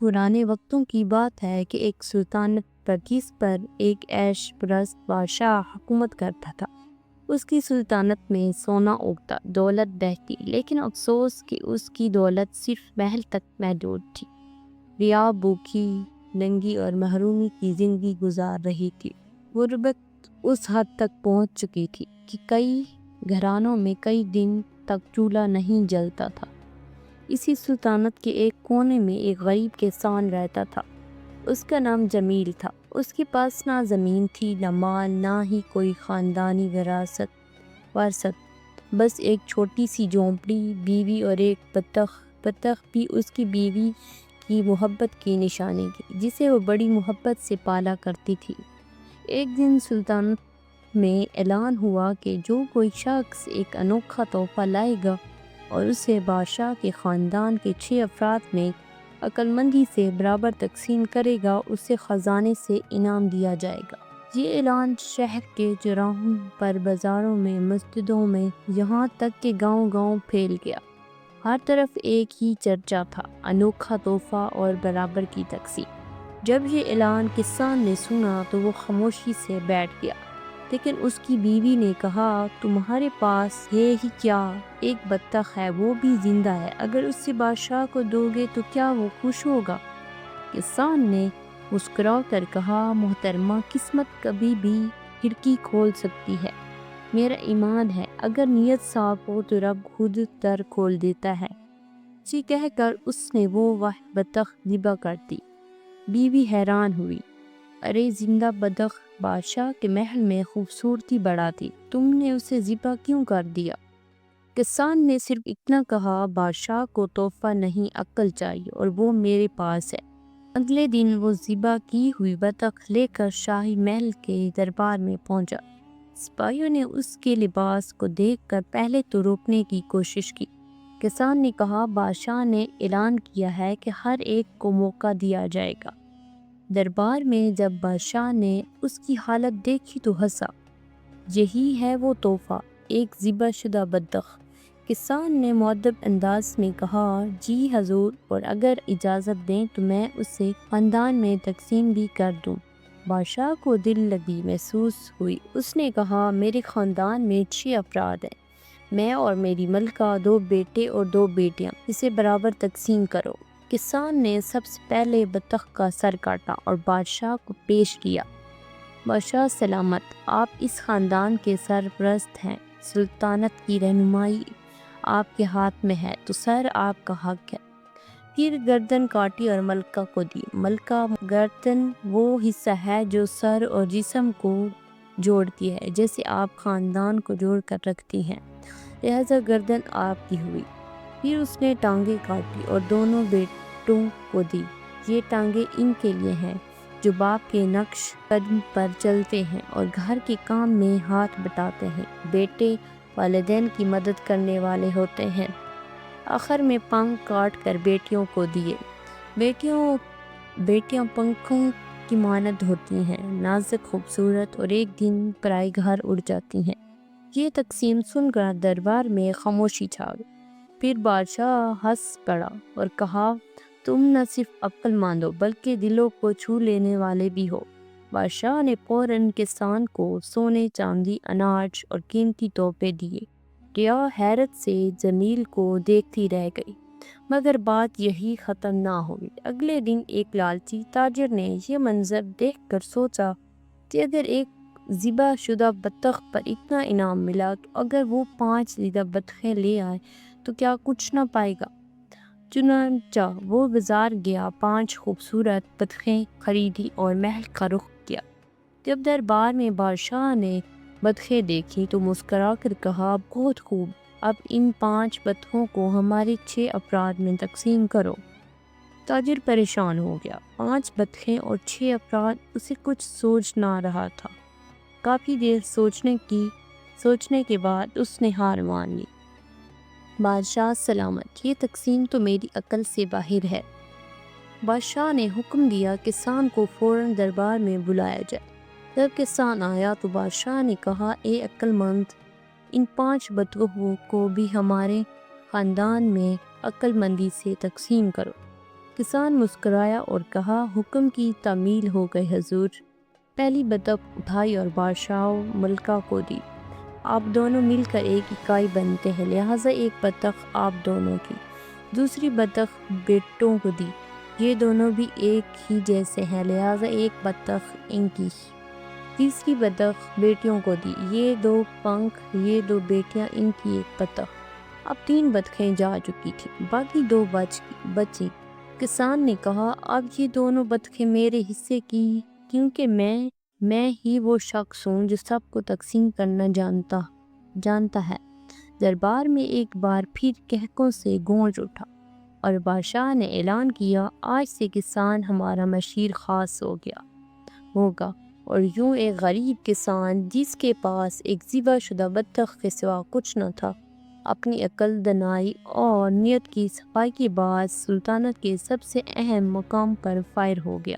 پرانے وقتوں کی بات ہے کہ ایک سلطنت بلقیس پر ایک عیش پرست بادشاہ حکومت کرتا تھا۔ اس کی سلطنت میں سونا اگتا، دولت بہتی، لیکن افسوس کہ اس کی دولت صرف محل تک محدود تھی۔ رعایا بھوکی، ننگی اور محرومی کی زندگی گزار رہی تھی۔ غربت اس حد تک پہنچ چکی تھی کہ کئی گھرانوں میں کئی دن تک چولہا نہیں جلتا تھا۔ اسی سلطنت کے ایک کونے میں ایک غریب کسان رہتا تھا۔ اس کا نام جمیل تھا۔ اس کے پاس نہ زمین تھی، نہ مال، نہ ہی کوئی خاندانی وراثت، بس ایک چھوٹی سی جھونپڑی، بیوی اور ایک بطخ بھی اس کی بیوی کی محبت کی نشانی تھی، جسے وہ بڑی محبت سے پالا کرتی تھی۔ ایک دن سلطنت میں اعلان ہوا کہ جو کوئی شخص ایک انوکھا تحفہ لائے گا اور اسے بادشاہ کے خاندان کے 6 افراد میں عقل مندی سے برابر تقسیم کرے گا، اسے خزانے سے انعام دیا جائے گا۔ یہ اعلان شہر کے چوراہوں پر، بازاروں میں، مسجدوں میں، یہاں تک کہ گاؤں گاؤں پھیل گیا۔ ہر طرف ایک ہی چرچا تھا، انوکھا تحفہ اور برابر کی تقسیم۔ جب یہ اعلان کسان نے سنا تو وہ خاموشی سے بیٹھ گیا، لیکن اس کی بیوی نے کہا، تمہارے پاس ہے ہی کیا، ایک بطخ ہے، وہ بھی زندہ ہے، اگر اسے بادشاہ کو دو گے تو کیا وہ خوش ہوگا؟ کسان نے مسکرا کر کہا، محترمہ، قسمت کبھی بھی کھڑکی کھول سکتی ہے، میرا ایمان ہے اگر نیت صاف ہو تو رب خود در کھول دیتا ہے۔ جی کہہ کر اس نے وہ بطخ ذبح کر دی۔ بیوی حیران ہوئی، ارے زندہ بطخ بادشاہ کے محل میں خوبصورتی بڑھاتی، تم نے اسے ذبح کیوں کر دیا؟ کسان نے صرف اتنا کہا، بادشاہ کو تحفہ نہیں عقل چاہیے اور وہ میرے پاس ہے۔ اگلے دن وہ ذبح کی ہوئی بطخ لے کر شاہی محل کے دربار میں پہنچا۔ سپاہیوں نے اس کے لباس کو دیکھ کر پہلے تو روکنے کی کوشش کی۔ کسان نے کہا، بادشاہ نے اعلان کیا ہے کہ ہر ایک کو موقع دیا جائے گا۔ دربار میں جب بادشاہ نے اس کی حالت دیکھی تو ہنسا، یہی ہے وہ تحفہ، ایک ذبح شدہ بطخ۔ کسان نے مؤدب انداز میں کہا، جی حضور، اور اگر اجازت دیں تو میں اسے خاندان میں تقسیم بھی کر دوں۔ بادشاہ کو دل لگی محسوس ہوئی۔ اس نے کہا، میرے خاندان میں 6 افراد ہیں، میں اور میری ملکہ، 2 بیٹے اور 2 بیٹیاں، اسے برابر تقسیم کرو۔ کسان نے سب سے پہلے بطخ کا سر کاٹا اور بادشاہ کو پیش کیا۔ بادشاہ سلامت، آپ اس خاندان کے سرپرست ہیں، سلطنت کی رہنمائی آپ کے ہاتھ میں ہے، تو سر آپ کا حق ہے۔ پھر گردن کاٹی اور ملکہ کو دی۔ ملکہ، گردن وہ حصہ ہے جو سر اور جسم کو جوڑتی ہے، جیسے آپ خاندان کو جوڑ کر رکھتی ہیں، لہذا گردن آپ کی ہوئی۔ پھر اس نے ٹانگیں کاٹی اور دونوں بیٹوں کو دی۔ یہ ٹانگیں ان کے لیے ہیں جو باپ کے نقش قدم پر چلتے ہیں اور گھر کے کام میں ہاتھ بٹاتے ہیں۔ بیٹے والدین کی مدد کرنے والے ہوتے ہیں۔ آخر میں پنکھ کاٹ کر بیٹیوں کو دیے۔ بیٹیاں پنکھوں کی مانند ہوتی ہیں، نازک، خوبصورت، اور ایک دن پرائے گھر اڑ جاتی ہیں۔ یہ تقسیم سن کر دربار میں خاموشی چھا گئی۔ پھر بادشاہ ہنس پڑا اور کہا، تم نہ صرف عقل مند ہو بلکہ دلوں کو چھو لینے والے بھی ہو۔ بادشاہ نے فوراً کسان کو سونے، چاندی، اناج اور قیمتی تحفے دیے۔ رعایا حیرت سے جمیل کو دیکھتی رہ گئی، مگر بات یہی ختم نہ ہوئی۔ اگلے دن ایک لالچی تاجر نے یہ منظر دیکھ کر سوچا کہ اگر ایک ذبح شدہ بطخ پر اتنا انعام ملا تو اگر وہ 5 ذبح بطخیں لے آئے تو کیا کچھ نہ پائے گا۔ چنانچہ وہ بازار گیا، 5 خوبصورت بطخیں خریدی اور محل کا رخ کیا۔ جب دربار میں بادشاہ نے بطخیں دیکھی تو مسکرا کر کہا، بہت خوب، اب ان 5 بطخوں کو ہمارے 6 افراد میں تقسیم کرو۔ تاجر پریشان ہو گیا، 5 بطخیں اور 6 افراد، اسے کچھ سوچ نہ رہا تھا۔ کافی دیر سوچنے کے بعد اس نے ہار مان لی۔ بادشاہ سلامت، یہ تقسیم تو میری عقل سے باہر ہے۔ بادشاہ نے حکم دیا کسان کو فوراً دربار میں بلایا جائے۔ جب کسان آیا تو بادشاہ نے کہا، اے عقل مند، ان 5 بطخوں کو بھی ہمارے خاندان میں عقل مندی سے تقسیم کرو۔ کسان مسکرایا اور کہا، حکم کی تعمیل ہو گئی حضور۔ پہلی بطخ اٹھائی اور بادشاہ ملکہ کو دی۔ آپ دونوں مل کر ایک اکائی بنتے ہیں، لہٰذا ایک بطخ آپ دونوں کی۔ دوسری بطخ بیٹوں کو دی، یہ دونوں بھی ایک ہی جیسے ہیں، لہٰذا ایک بطخ ان کی۔ تیسری بطخ بیٹیوں کو دی، یہ دو پنکھ، یہ دو بیٹیاں ان کی ایک بطخ۔ اب 3 بطخیں جا چکی تھیں، باقی 2 بچیں۔ کسان نے کہا، اب یہ دونوں بطخیں میرے حصے کی، کیونکہ میں ہی وہ شخص ہوں جو سب کو تقسیم کرنا جانتا ہے۔ دربار میں ایک بار پھر قہقہوں سے گونج اٹھا اور بادشاہ نے اعلان کیا، آج سے کسان ہمارا مشیر خاص ہوگا۔ اور یوں ایک غریب کسان جس کے پاس ایک ذبح شدہ بطخ کے سوا کچھ نہ تھا، اپنی عقل، دانائی اور نیت کی صفائی کے بعد سلطنت کے سب سے اہم مقام پر فائز ہو گیا۔